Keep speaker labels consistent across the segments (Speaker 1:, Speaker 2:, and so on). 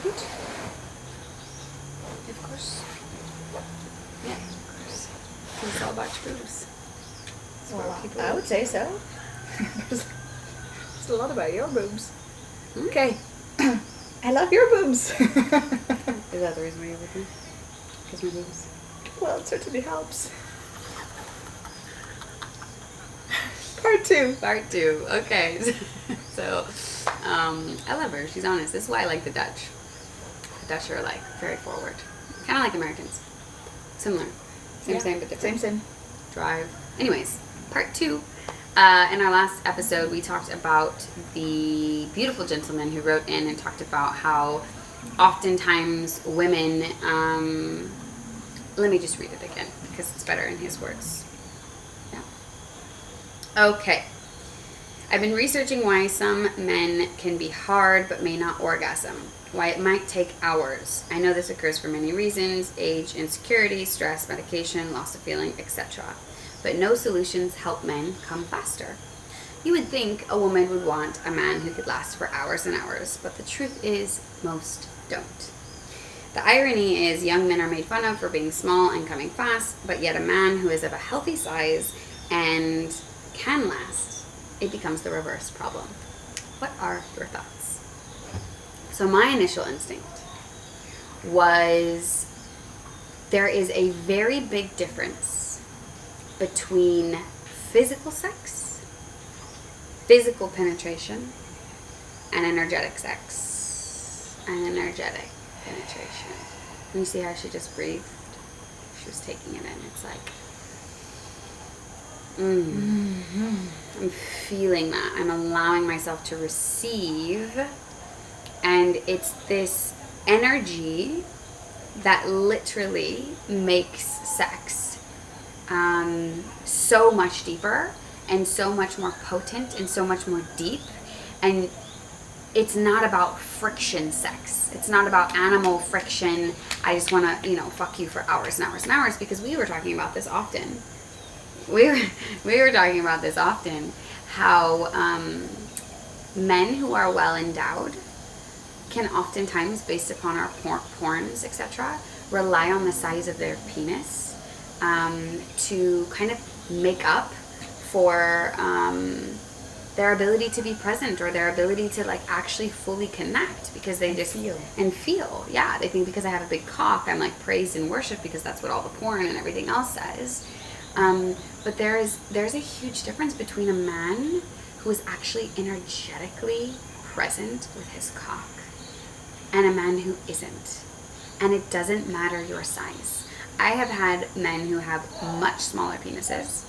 Speaker 1: important? Of course. Yeah, of course. It's all about your boobs.
Speaker 2: Well, I would say so.
Speaker 1: It's a lot about your boobs. Okay.
Speaker 2: I love your boobs.
Speaker 1: Is that the reason why you're with me? Because my boobs?
Speaker 2: Well, it certainly helps.
Speaker 1: Part two. Okay. So, I love her. She's honest. This is why I like the Dutch. The Dutch are like very forward. Kind of like Americans. Similar. Same, but different.
Speaker 2: Same.
Speaker 1: Drive. Anyways, part two. In our last episode, we talked about the beautiful gentleman who wrote in and talked about how oftentimes women, let me just read it again because it's better in his words. Yeah. Okay. I've been researching why some men can be hard but may not orgasm. Why it might take hours. I know this occurs for many reasons: age, insecurity, stress, medication, loss of feeling, etc. But no solutions help men come faster. You would think a woman would want a man who could last for hours and hours, but the truth is most don't. The irony is young men are made fun of for being small and coming fast, but yet a man who is of a healthy size and can last, it becomes the reverse problem. What are your thoughts? So my initial instinct was there is a very big difference between physical sex, physical penetration, and energetic sex, and energetic penetration. And you see how she just breathed? She was taking it in. It's like, I'm feeling that. I'm allowing myself to receive. And it's this energy that literally makes sex so much deeper and so much more potent and so much more deep. And it's not about friction sex. It's not about animal friction. I just want to, fuck you for hours and hours and hours, because we were talking about this often. We were talking about this often, how men who are well endowed can oftentimes, based upon our porns, etc., rely on the size of their penis to kind of make up for their ability to be present, or their ability to like actually fully connect, because they just feel. Yeah, they think because I have a big cock, I'm like praised and worshipped, because that's what all the porn and everything else says. But there's a huge difference between a man who is actually energetically present with his cock and a man who isn't. And it doesn't matter your size. I have had men who have much smaller penises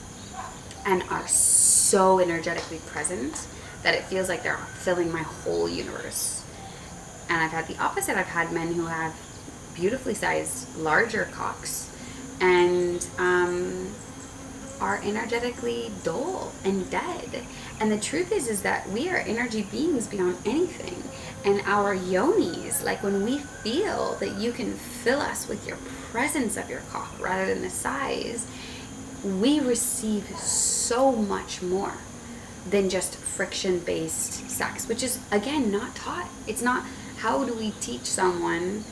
Speaker 1: and are so energetically present that it feels like they're filling my whole universe. And I've had the opposite. I've had men who have beautifully sized, larger cocks and are energetically dull and dead. And the truth is that we are energy beings beyond anything. And our yonis, like when we feel that you can fill us with your presence of your cock rather than the size, we receive so much more than just friction-based sex, which is, again, not taught. It's not, how do we teach someone,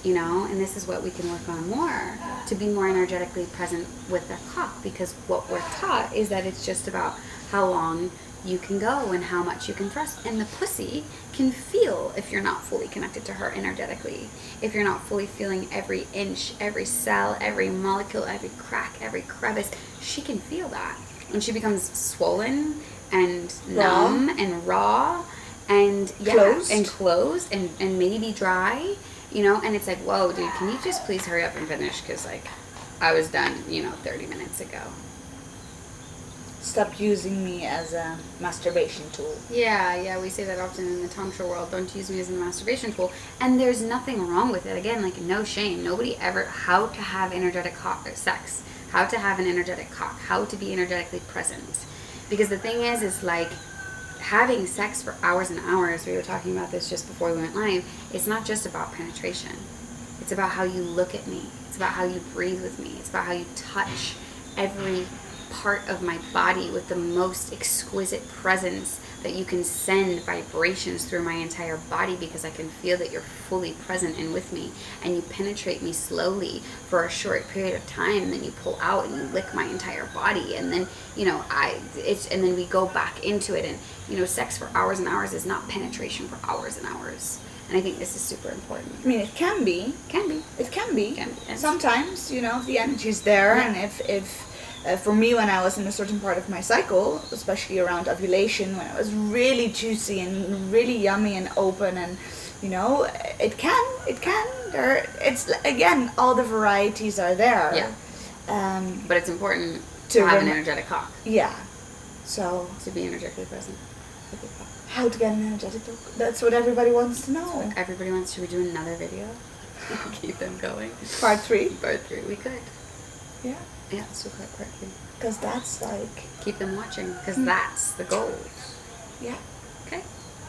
Speaker 1: and this is what we can work on more, to be more energetically present with their cock, because what we're taught is that it's just about how long you can go and how much you can thrust. And the pussy can feel if you're not fully connected to her energetically, if you're not fully feeling every inch, every cell, every molecule, every crack, every crevice. She can feel that. And she becomes swollen and numb and raw and closed and maybe dry, and it's like, whoa, dude, can you just please hurry up and finish? Because like I was done, 30 minutes ago.
Speaker 2: Stop using me as a masturbation tool.
Speaker 1: Yeah, we say that often in the tantra world. Don't use me as a masturbation tool. And there's nothing wrong with it. Again, like, no shame. Nobody ever, how to have energetic sex, how to have an energetic cock, how to be energetically present. Because the thing is like, having sex for hours and hours, we were talking about this just before we went live, it's not just about penetration. It's about how you look at me. It's about how you breathe with me. It's about how you touch every part of my body with the most exquisite presence, that you can send vibrations through my entire body because I can feel that you're fully present and with me, and you penetrate me slowly for a short period of time, and then you pull out and you lick my entire body, and then and then we go back into it, and sex for hours and hours is not penetration for hours and hours. And I think this is super important.
Speaker 2: I mean, it can be.
Speaker 1: Can be.
Speaker 2: It can be.
Speaker 1: Can be.
Speaker 2: Sometimes, the energy's there,
Speaker 1: Yeah.
Speaker 2: and if for me, when I was in a certain part of my cycle, especially around ovulation, when it was really juicy and really yummy and open, and it can. It's again, all the varieties are there.
Speaker 1: Yeah. But it's important
Speaker 2: to
Speaker 1: to have an energetic cock.
Speaker 2: Yeah. So
Speaker 1: To be energetically present. with your cock.
Speaker 2: how to get an energetic cock? That's what everybody wants to know.
Speaker 1: Everybody wants to do another video. Keep them going.
Speaker 2: Part 3.
Speaker 1: Part 3. We could.
Speaker 2: Yeah.
Speaker 1: Yeah, so part 3.
Speaker 2: Because that's like.
Speaker 1: Keep them watching, because that's the goal.
Speaker 2: Yeah.
Speaker 1: Okay.